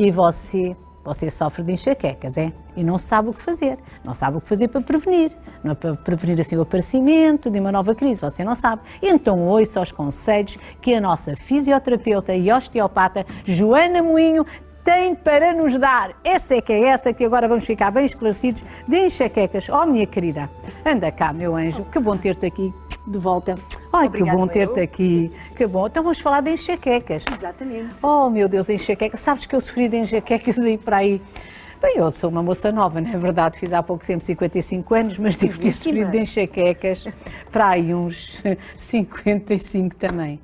E você sofre de enxaquecas, é? E não sabe o que fazer. Não sabe o que fazer para prevenir. Não é para prevenir assim o aparecimento de uma nova crise, você não sabe. Então ouça os conselhos que a nossa fisioterapeuta e osteopata Joana Moinho tem para nos dar. Essa é que agora vamos ficar bem esclarecidos de enxaquecas. Oh, minha querida, anda cá, meu anjo, que bom ter-te aqui de volta. Ai, obrigada, que bom ter-te aqui, que bom. Então vamos falar de enxaquecas. Exatamente. Oh, meu Deus, enxaquecas. Sabes que eu sofri de enxaquecas aí para aí. Bem, eu sou uma moça nova, não é verdade? Fiz há pouco tempo 55 anos, mas devo ter sofrido de enxaquecas para aí uns 55 também.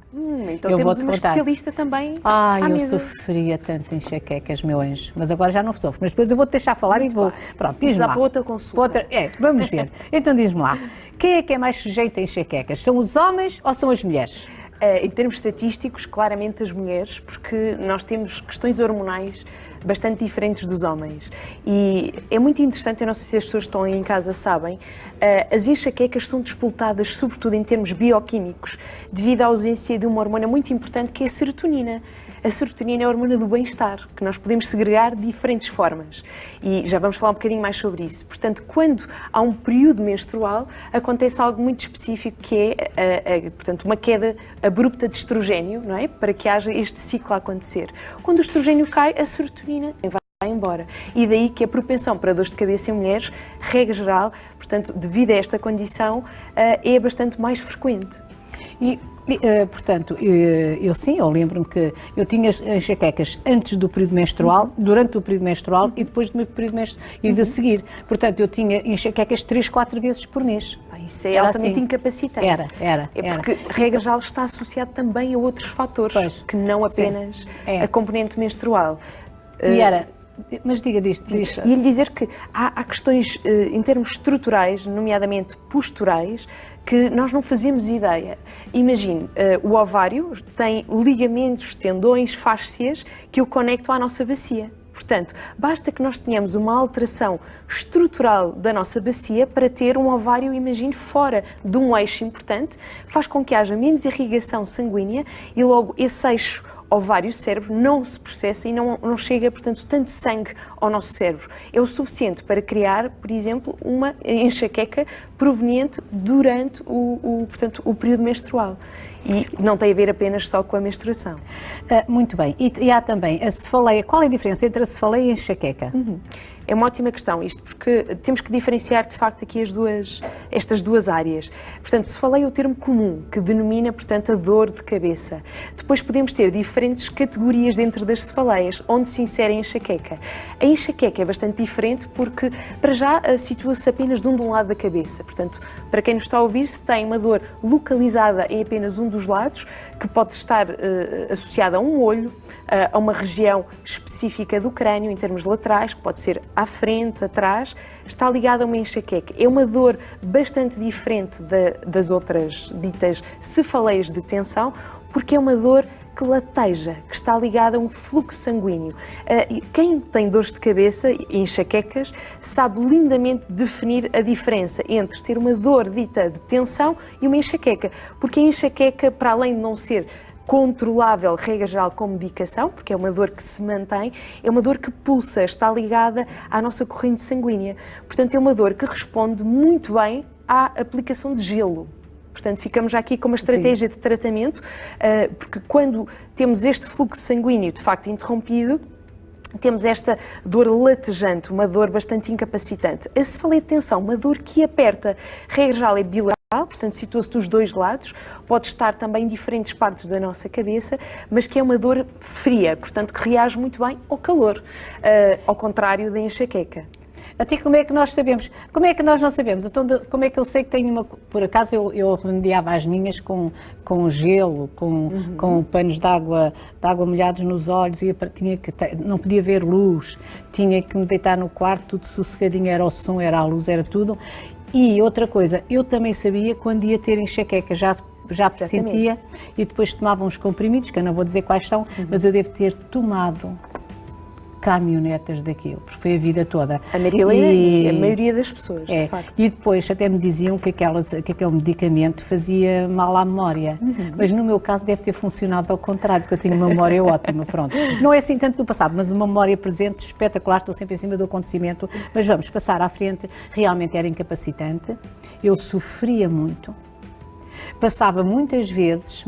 Então temos uma especialista também à mesa. Eu sofria tanto de enxaquecas, meu anjo, mas agora já não sofro. Mas depois eu vou-te deixar falar e vou... Pronto, diz-me lá. Para outra consulta. Vamos ver. Então diz-me lá, quem é mais sujeito a enxaquecas? São os homens ou são as mulheres? Em termos estatísticos, claramente as mulheres, porque nós temos questões hormonais bastante diferentes dos homens. E é muito interessante, eu não sei se as pessoas que estão aí em casa sabem, as enxaquecas são disputadas, sobretudo em termos bioquímicos, devido à ausência de uma hormona muito importante que é a serotonina. A serotonina é a hormona do bem-estar, que nós podemos segregar de diferentes formas. E já vamos falar um bocadinho mais sobre isso. Portanto, quando há um período menstrual, acontece algo muito específico, que é portanto, uma queda abrupta de estrogênio, não é? Para que haja este ciclo a acontecer. Quando o estrogênio cai, a serotonina vai embora. E daí que a propensão para dores de cabeça em mulheres, regra geral, portanto, devido a esta condição, é bastante mais frequente. Portanto, eu lembro-me que eu tinha enxaquecas antes do período menstrual, durante o período menstrual e depois do meu período menstrual e de seguir. Portanto, eu tinha enxaquecas 3, 4 vezes por mês. Isso é altamente incapacitante. Era. Porque, regra geral, está associado também a outros fatores, que não apenas a componente menstrual. Mas diga disto. E lhe dizer que há questões, em termos estruturais, nomeadamente posturais, que nós não fazemos ideia. Imagine, o ovário tem ligamentos, tendões, fáscias que o conectam à nossa bacia. Portanto, basta que nós tenhamos uma alteração estrutural da nossa bacia para ter um ovário, imagine, fora de um eixo importante, faz com que haja menos irrigação sanguínea e logo esse eixo ovário-cérebro não se processa e não chega, portanto, tanto sangue ao nosso cérebro. É o suficiente para criar, por exemplo, uma enxaqueca proveniente durante portanto, o período menstrual. E não tem a ver apenas só com a menstruação. Muito bem. E há também a cefaleia. Qual é a diferença entre a cefaleia e a enxaqueca? É uma ótima questão isto, porque temos que diferenciar de facto aqui estas duas áreas. Portanto, cefaleia é o termo comum que denomina, portanto, a dor de cabeça. Depois podemos ter diferentes categorias dentro das cefaleias, onde se insere a enxaqueca. A enxaqueca é bastante diferente porque, para já, situa-se apenas de um lado da cabeça. Portanto, para quem nos está a ouvir, se tem uma dor localizada em apenas um dos lados, que pode estar associada a um olho, a uma região específica do crânio, em termos laterais, que pode ser à frente, atrás, está ligada a uma enxaqueca. É uma dor bastante diferente das outras ditas cefaleias de tensão, porque é uma dor que lateja, que está ligada a um fluxo sanguíneo. Quem tem dores de cabeça e enxaquecas sabe lindamente definir a diferença entre ter uma dor dita de tensão e uma enxaqueca, porque a enxaqueca, para além de não ser controlável, regra geral, com medicação, porque é uma dor que se mantém, é uma dor que pulsa, está ligada à nossa corrente sanguínea. Portanto, é uma dor que responde muito bem à aplicação de gelo. Portanto, ficamos já aqui com uma estratégia de tratamento, porque quando temos este fluxo sanguíneo de facto interrompido, temos esta dor latejante, uma dor bastante incapacitante. A cefaleia de tensão, uma dor que aperta, regra geral é bilateral, portanto situa-se dos dois lados, pode estar também em diferentes partes da nossa cabeça, mas que é uma dor fria, portanto que reage muito bem ao calor, ao contrário da enxaqueca. Até como é que nós sabemos? Como é que nós não sabemos? Então, como é que eu sei que tenho uma... Por acaso eu remediava as minhas com gelo, com panos de água molhados nos olhos, e não podia ver luz, tinha que me deitar no quarto, tudo sossegadinho, era o som, era a luz, era tudo. E outra coisa, eu também sabia quando ia ter enxaqueca, já sentia, e depois tomava uns comprimidos, que eu não vou dizer quais são, mas eu devo ter tomado caminhonetas daquilo, porque foi a vida toda. A Maria Helena e a maioria das pessoas, de facto. E depois até me diziam que aquele medicamento fazia mal à memória, mas no meu caso deve ter funcionado ao contrário, porque eu tinha uma memória ótima, pronto. Não é assim tanto do passado, mas uma memória presente espetacular, estou sempre em cima do acontecimento, mas vamos passar à frente, realmente era incapacitante, eu sofria muito, passava muitas vezes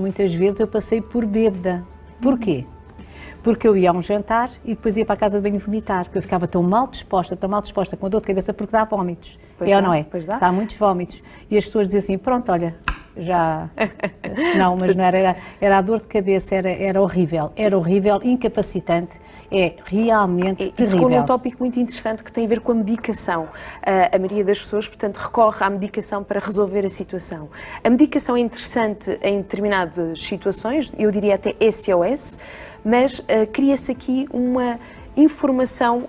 eu passei por bêbada. Porquê? Porque eu ia a um jantar e depois ia para a casa de banho vomitar, porque eu ficava tão mal disposta, com a dor de cabeça, porque dá vómitos. Pois é dá, ou não é? Pois dá. Dá muitos vómitos. E as pessoas diziam assim, pronto, olha, já... Não, mas não era a dor de cabeça, era horrível, incapacitante. É realmente terrível. Tocou num tópico muito interessante que tem a ver com a medicação. A maioria das pessoas, portanto, recorre à medicação para resolver a situação. A medicação é interessante em determinadas situações, eu diria até SOS, mas cria-se aqui uma informação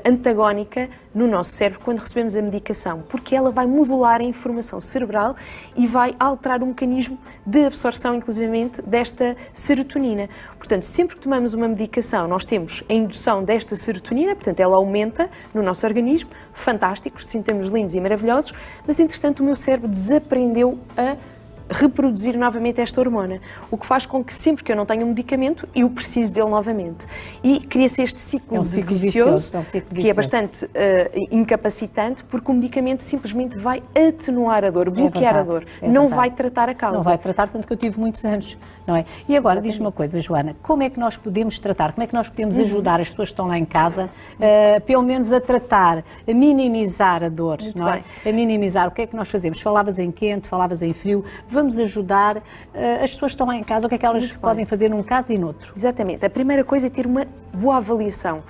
antagónica no nosso cérebro quando recebemos a medicação, porque ela vai modular a informação cerebral e vai alterar o mecanismo de absorção, inclusivamente, desta serotonina. Portanto, sempre que tomamos uma medicação, nós temos a indução desta serotonina, portanto, ela aumenta no nosso organismo, fantástico, sintomas lindos e maravilhosos, mas, entretanto, o meu cérebro desaprendeu a reproduzir novamente esta hormona, o que faz com que sempre que eu não tenho um medicamento, eu preciso dele novamente. E cria-se este ciclo vicioso, que é bastante incapacitante, porque o medicamento simplesmente vai atenuar a dor, bloquear a dor, não vai tratar a causa. Não vai tratar, tanto que eu tive muitos anos, não é? E agora, diz-me uma coisa, Joana, como é que nós podemos tratar, como é que nós podemos ajudar as pessoas que estão lá em casa, pelo menos a tratar, a minimizar a dor, Muito não é? bem. A minimizar, o que é que nós fazemos? Falavas em quente, falavas em frio, vamos ajudar as pessoas que estão lá em casa, o que é que elas podem fazer num caso e noutro? Exatamente. A primeira coisa é ter uma boa avaliação.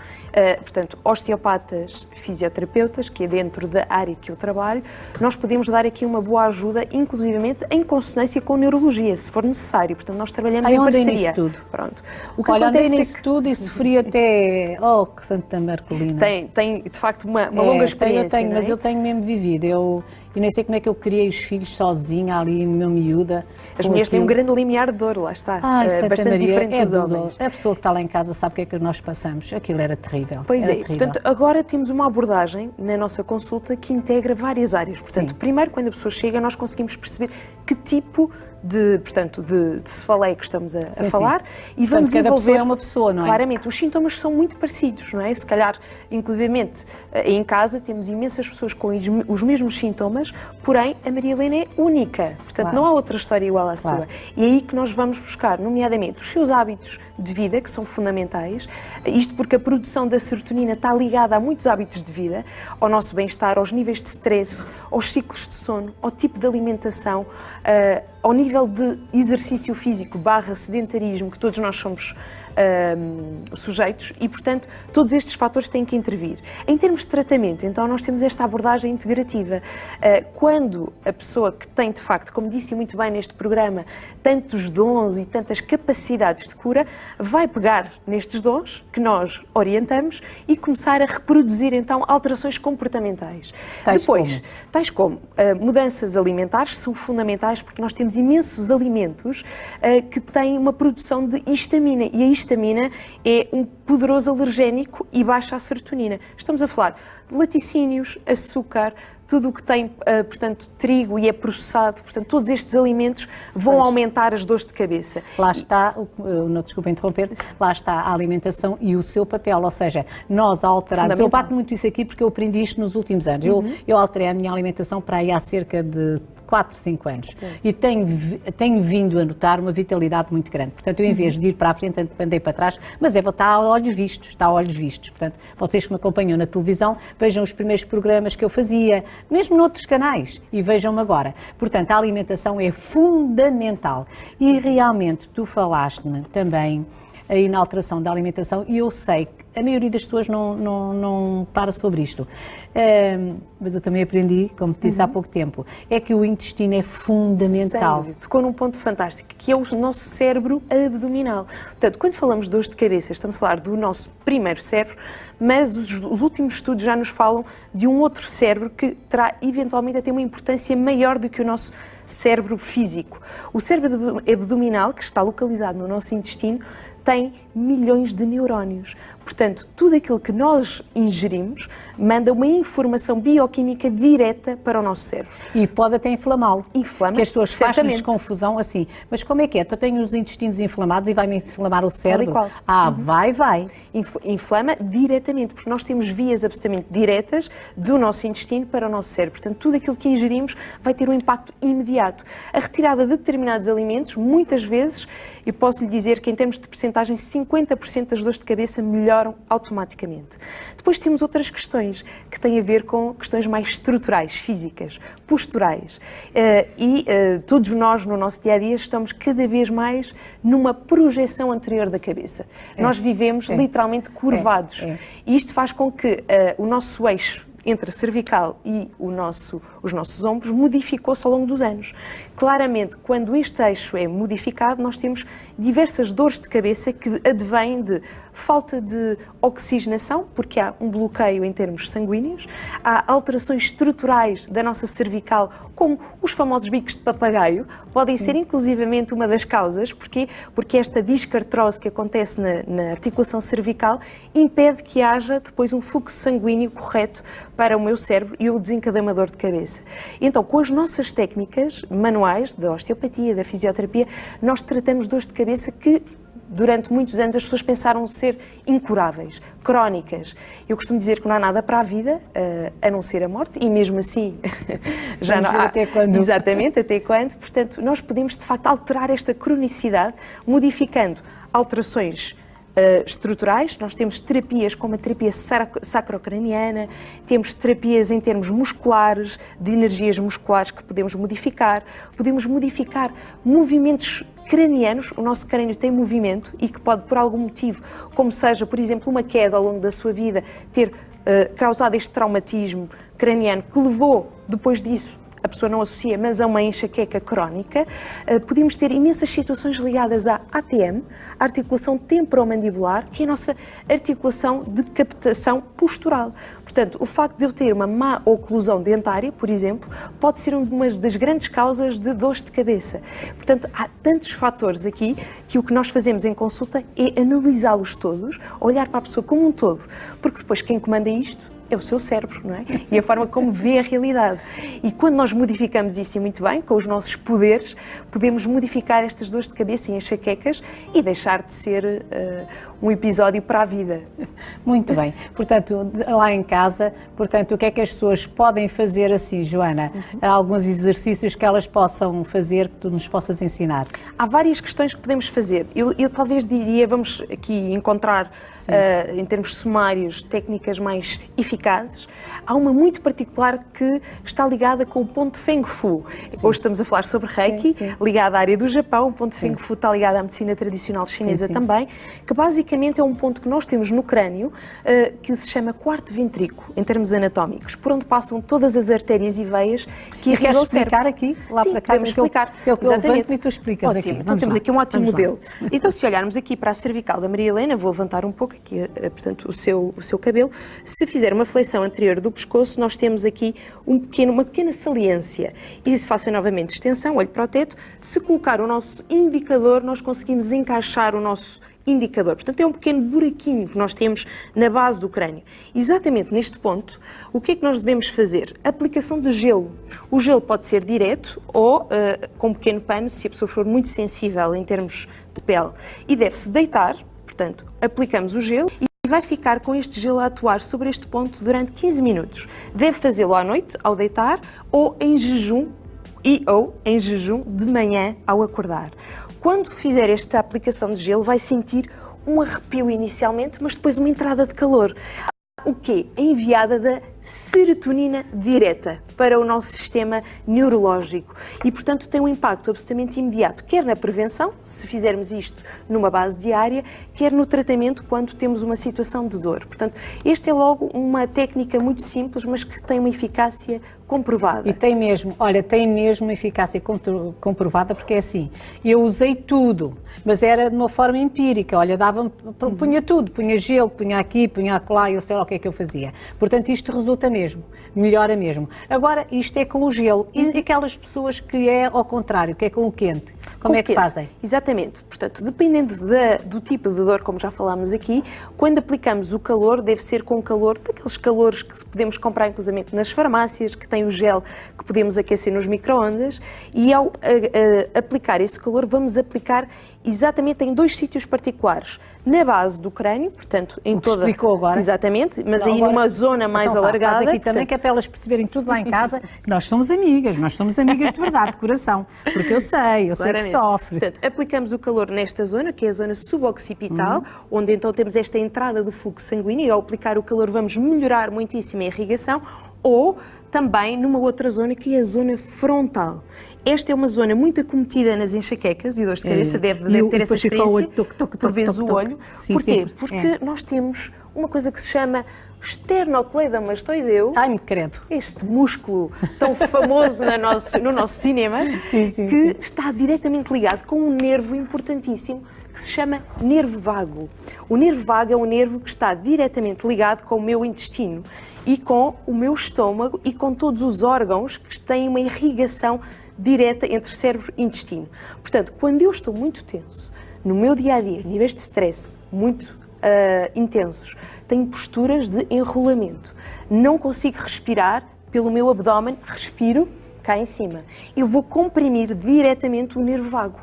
Portanto, osteopatas, fisioterapeutas, que é dentro da área que eu trabalho, nós podemos dar aqui uma boa ajuda, inclusivamente em consonância com neurologia, se for necessário. Portanto, nós trabalhamos em parceria. Nisso tudo. Pronto. O que Olha, acontece andei nisso tudo e sofri até... Oh, que Santa Marcolina. Tem, de facto, uma longa experiência. Eu tenho, mas eu tenho mesmo vivido. E nem sei como é que eu criei os filhos sozinha ali, meu miúda. As mulheres têm um grande limiar de dor, lá está. Bastante Maria, diferente dos homens. A pessoa que está lá em casa sabe o que é que nós passamos. Aquilo era terrível. Pois era é. terrível. Portanto, agora temos uma abordagem na nossa consulta que integra várias áreas. Portanto, primeiro, quando a pessoa chega, nós conseguimos perceber que tipo de cefaleia que estamos a falar e vamos cada envolver... pessoa é uma pessoa, não é? Claramente, os sintomas são muito parecidos, não é? Se calhar, inclusivamente, em casa temos imensas pessoas com os mesmos sintomas, porém, a Maria Helena é única. Portanto, não há outra história igual à sua. E é aí que nós vamos buscar, nomeadamente, os seus hábitos de vida, que são fundamentais, isto porque a produção da serotonina está ligada a muitos hábitos de vida, ao nosso bem-estar, aos níveis de stress, aos ciclos de sono, ao tipo de alimentação, ao nível de exercício físico / sedentarismo, que todos nós somos sujeitos e, portanto, todos estes fatores têm que intervir. Em termos de tratamento, então, nós temos esta abordagem integrativa. Quando a pessoa que tem, de facto, como disse muito bem neste programa, tantos dons e tantas capacidades de cura, vai pegar nestes dons que nós orientamos e começar a reproduzir, então, alterações comportamentais. Tais como mudanças alimentares, que são fundamentais porque nós temos imensos alimentos que têm uma produção de histamina e a histamina é um poderoso alergénico e baixa a serotonina. Estamos a falar de laticínios, açúcar, tudo o que tem, portanto, trigo e é processado, portanto, todos estes alimentos vão aumentar as dores de cabeça. Lá está, não desculpa interromper, lá está a alimentação e o seu papel, ou seja, nós alterarmos, eu bato muito isso aqui porque eu aprendi isto nos últimos anos, eu alterei a minha alimentação para aí há cerca de 4, 5 anos e tenho vindo a notar uma vitalidade muito grande. Portanto, eu em vez de ir para a frente, andei para trás, mas está a olhos vistos, Portanto, vocês que me acompanham na televisão, vejam os primeiros programas que eu fazia, mesmo noutros canais, e vejam-me agora. Portanto, a alimentação é fundamental. E realmente, tu falaste-me também aí na alteração da alimentação, e eu sei que a maioria das pessoas não para sobre isto. Mas eu também aprendi, como te disse há pouco tempo, é que o intestino é fundamental. Sério, tocou num ponto fantástico, que é o nosso cérebro abdominal. Portanto, quando falamos de dores de cabeça, estamos a falar do nosso primeiro cérebro, mas os últimos estudos já nos falam de um outro cérebro que terá eventualmente a ter uma importância maior do que o nosso cérebro físico. O cérebro abdominal, que está localizado no nosso intestino, tem milhões de neurónios. Portanto, tudo aquilo que nós ingerimos manda uma informação bioquímica direta para o nosso cérebro. E pode até inflamá-lo. Inflama, que as pessoas fazem certamente. confusão assim. Mas como é que é? Eu tenho os intestinos inflamados e vai-me inflamar o cérebro? Qual? Vai. Inflama diretamente, porque nós temos vias absolutamente diretas do nosso intestino para o nosso cérebro. Portanto, tudo aquilo que ingerimos vai ter um impacto imediato. A retirada de determinados alimentos, muitas vezes, eu posso lhe dizer que em termos de percentagem, 50% das dores de cabeça melhoram automaticamente. Depois temos outras questões que têm a ver com questões mais estruturais, físicas, posturais. Todos nós, no nosso dia-a-dia, estamos cada vez mais numa projeção anterior da cabeça. Nós vivemos literalmente curvados. E isto faz com que o nosso eixo entre a cervical e os nossos ombros modificou-se ao longo dos anos. Claramente, quando este eixo é modificado, nós temos diversas dores de cabeça que advêm de falta de oxigenação, porque há um bloqueio em termos sanguíneos, há alterações estruturais da nossa cervical, como os famosos bicos de papagaio, podem ser inclusivamente uma das causas. Porquê? Porque esta discartrose que acontece na articulação cervical impede que haja depois um fluxo sanguíneo correto para o meu cérebro e o desencadeia uma dor de cabeça. Então, com as nossas técnicas manuais da osteopatia, da fisioterapia, nós tratamos dores de cabeça que durante muitos anos as pessoas pensaram ser incuráveis, crónicas. Eu costumo dizer que não há nada para a vida, a não ser a morte, e mesmo assim já não há. Até quando? Exatamente, até quando. Portanto, nós podemos de facto alterar esta cronicidade modificando alterações estruturais. Nós temos terapias como a terapia sacrocraniana, temos terapias em termos musculares, de energias musculares que podemos modificar movimentos cranianos. O nosso crânio tem movimento e que pode, por algum motivo, como seja, por exemplo, uma queda ao longo da sua vida, ter causado este traumatismo craniano que levou, depois disso, a pessoa não associa, mas a uma enxaqueca crónica. Podemos ter imensas situações ligadas à ATM, a articulação temporomandibular, que é a nossa articulação de captação postural. Portanto, o facto de eu ter uma má oclusão dentária, por exemplo, pode ser uma das grandes causas de dores de cabeça. Portanto, há tantos fatores aqui que o que nós fazemos em consulta é analisá-los todos, olhar para a pessoa como um todo, porque depois quem comanda isto é o seu cérebro, não é? E a forma como vê a realidade. E quando nós modificamos isso, e muito bem, com os nossos poderes, podemos modificar estas dores de cabeça e enxaquecas e deixar de ser um episódio para a vida. Muito bem. Portanto, lá em casa, portanto, o que é que as pessoas podem fazer assim, Joana? Há alguns exercícios que elas possam fazer, que tu nos possas ensinar? Há várias questões que podemos fazer. Eu talvez diria, vamos aqui encontrar, em termos sumários, técnicas mais eficazes. Há uma muito particular que está ligada com o ponto Feng Fu. Hoje estamos a falar sobre Reiki, ligada à área do Japão. O ponto Feng Fu está ligado à medicina tradicional chinesa também, que basicamente é um ponto que nós temos no crânio, que se chama quarto ventrículo, em termos anatómicos, por onde passam todas as artérias e veias que irrigam o cérebro. Explicar aqui? Lá para cá, podemos explicar. Exatamente. E tu explicas ótimo. aqui. Então temos aqui um ótimo modelo. Lá. Então, se olharmos aqui para a cervical da Maria Helena, vou levantar um pouco aqui, portanto, o seu cabelo. Se fizer uma flexão anterior do pescoço, nós temos aqui uma pequena saliência. E se faço novamente extensão, olho para o teto, se colocar o nosso indicador, nós conseguimos encaixar o nosso indicador. Portanto, é um pequeno buraquinho que nós temos na base do crânio. Exatamente neste ponto, o que é que nós devemos fazer? Aplicação de gelo. O gelo pode ser direto ou com um pequeno pano, se a pessoa for muito sensível em termos de pele. E deve-se deitar, portanto, aplicamos o gelo e vai ficar com este gelo a atuar sobre este ponto durante 15 minutos. Deve fazê-lo à noite, ao deitar, ou em jejum de manhã, ao acordar. Quando fizer esta aplicação de gelo, vai sentir um arrepio inicialmente, mas depois uma entrada de calor. O quê? A enviada da serotonina direta para o nosso sistema neurológico e, portanto, tem um impacto absolutamente imediato, quer na prevenção, se fizermos isto numa base diária, quer no tratamento quando temos uma situação de dor. Portanto, esta é logo uma técnica muito simples, mas que tem uma eficácia comprovada. E tem mesmo, olha, tem mesmo eficácia comprovada, porque é assim, eu usei tudo, mas era de uma forma empírica, olha, punha tudo, punha gelo, punha aqui, punha acolá, eu sei lá o que é que eu fazia. Portanto, isto resulta mesmo, melhora mesmo. Agora, isto é com o gelo, e aquelas pessoas que é ao contrário, que é com o quente. Como é que fazem? Exatamente. Portanto, dependendo do tipo de dor, como já falámos aqui, quando aplicamos o calor, deve ser com calor, daqueles calores que podemos comprar inclusive nas farmácias, que tem o gel que podemos aquecer nos micro-ondas, e ao aplicar esse calor, vamos aplicar exatamente em 2 sítios particulares. Na base do crânio, portanto, em toda... explicou agora. Exatamente, mas não, aí agora, numa zona mais alargada. Faz aqui portanto... também, que é para elas perceberem tudo lá em casa, que nós somos amigas de verdade, de coração, porque eu sei que sofre. Portanto, aplicamos o calor nesta zona, que é a zona suboccipital, onde então temos esta entrada do fluxo sanguíneo, e ao aplicar o calor vamos melhorar muitíssimo a irrigação, ou também numa outra zona, que é a zona frontal. Esta é uma zona muito acometida nas enxaquecas e dores de cabeça, deve ter essa experiência, por vezes o olho. Porquê? Porque nós temos uma coisa que se chama esternocleidomastoideu, credo. Este músculo tão famoso no nosso cinema, que está diretamente ligado com um nervo importantíssimo que se chama nervo vago. O nervo vago é um nervo que está diretamente ligado com o meu intestino e com o meu estômago e com todos os órgãos que têm uma irrigação direta entre cérebro e intestino. Portanto, quando eu estou muito tenso, no meu dia-a-dia, níveis de stress muito intensos, tenho posturas de enrolamento, não consigo respirar pelo meu abdômen, respiro cá em cima. Eu vou comprimir diretamente o nervo vago.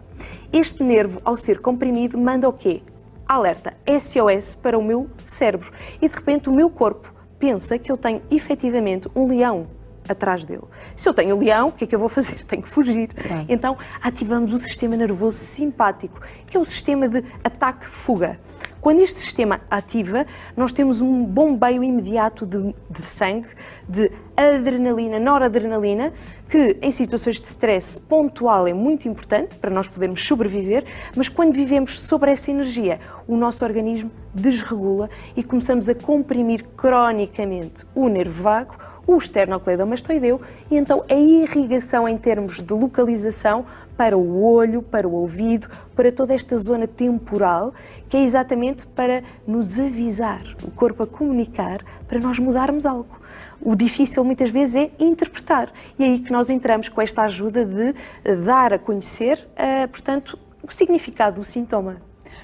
Este nervo, ao ser comprimido, manda o quê? Alerta SOS para o meu cérebro. E de repente o meu corpo pensa que eu tenho efetivamente um leão atrás dele. Se eu tenho o leão, o que é que eu vou fazer? Tenho que fugir. Então, ativamos o sistema nervoso simpático, que é o sistema de ataque-fuga. Quando este sistema ativa, nós temos um bombeio imediato de sangue, de adrenalina, noradrenalina, que em situações de stress pontual é muito importante para nós podermos sobreviver, mas quando vivemos sobre essa energia, o nosso organismo desregula e começamos a comprimir cronicamente o nervo vago, o esternocleidomastoideu, e então a irrigação em termos de localização para o olho, para o ouvido, para toda esta zona temporal, que é exatamente para nos avisar, o corpo a comunicar, para nós mudarmos algo. O difícil muitas vezes é interpretar, e é aí que nós entramos com esta ajuda de dar a conhecer, portanto, o significado do sintoma.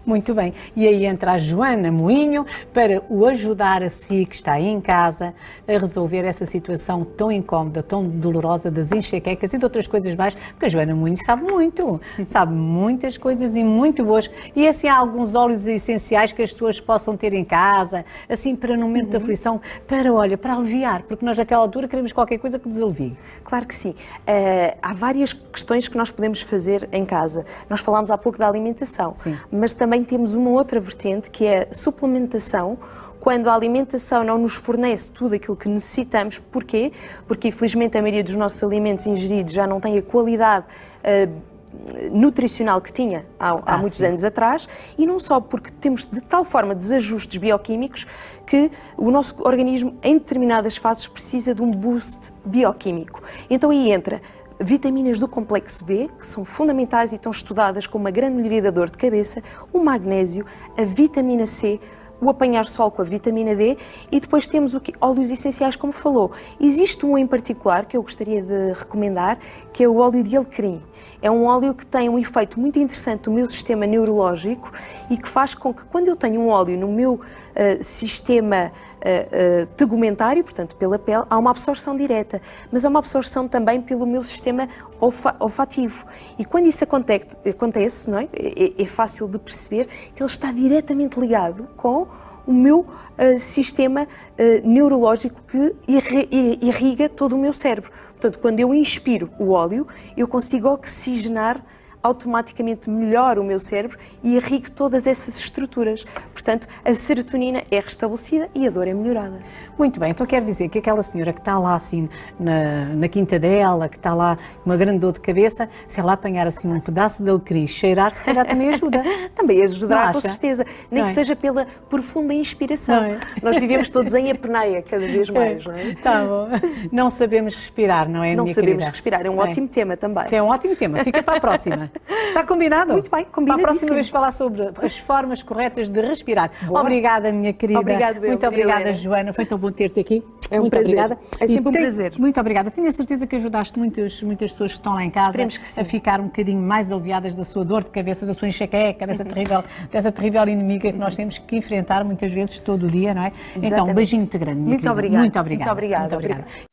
Muito bem. E aí entra a Joana Moinho para o ajudar a si, que está aí em casa, a resolver essa situação tão incómoda, tão dolorosa das enxaquecas e de outras coisas mais, porque a Joana Moinho sabe muitas coisas e muito boas. E assim há alguns óleos essenciais que as pessoas possam ter em casa, assim para no momento da aflição, para aliviar, porque nós naquela altura queremos qualquer coisa que nos alivie. Claro que sim. Há várias questões que nós podemos fazer em casa. Nós falámos há pouco da alimentação, mas também temos uma outra vertente, que é a suplementação, quando a alimentação não nos fornece tudo aquilo que necessitamos. Porquê? Porque, infelizmente, a maioria dos nossos alimentos ingeridos já não tem a qualidade nutricional que tinha há muitos anos atrás, e não só porque temos de tal forma desajustes bioquímicos que o nosso organismo, em determinadas fases, precisa de um boost bioquímico. Então aí entra vitaminas do complexo B, que são fundamentais e estão estudadas como uma grande melhoria da dor de cabeça, o magnésio, a vitamina C, o apanhar sol com a vitamina D, e depois temos óleos essenciais, como falou. Existe um em particular que eu gostaria de recomendar, que é o óleo de alecrim. É um óleo que tem um efeito muito interessante no meu sistema neurológico e que faz com que, quando eu tenho um óleo no meu sistema tegumentário, portanto pela pele, há uma absorção direta, mas há uma absorção também pelo meu sistema olfativo. E quando isso acontece, não é? É fácil de perceber que ele está diretamente ligado com o meu sistema neurológico que irriga todo o meu cérebro. Portanto, quando eu inspiro o óleo, eu consigo oxigenar automaticamente melhor o meu cérebro e irrigo todas essas estruturas. Portanto, a serotonina é restabelecida e a dor é melhorada. Muito bem, então quer dizer que aquela senhora que está lá assim na quinta dela, que está lá com uma grande dor de cabeça, se ela apanhar assim um pedaço de alecrim, cheirar, se calhar também ajuda. Também ajudará, com certeza. Nem que seja pela profunda inspiração. Nós vivemos todos em apneia cada vez mais, não é? Tá bom. Não sabemos respirar, não é, Não minha sabemos querida? respirar, é um ótimo tema também. É um ótimo tema, fica para a próxima. Está combinado? Muito bem, Para a combinadíssimo. próxima vez falar sobre as formas corretas de respirar. Boa. Obrigada, minha querida. Muito obrigada, Helena. Joana. Foi tão bom ter-te aqui. É um muito prazer. obrigada. É sempre um tenho- prazer. Muito obrigada. Tenho a certeza que ajudaste muitas pessoas que estão lá em casa Esperemos que sim. a ficar um bocadinho mais aliviadas da sua dor de cabeça, da sua enxaqueca, dessa terrível inimiga que nós temos que enfrentar muitas vezes todo o dia, não é? Então, um Exatamente. beijinho muito grande, minha Muito querida. obrigada. Muito obrigada. Muito obrigada. Muito obrigada.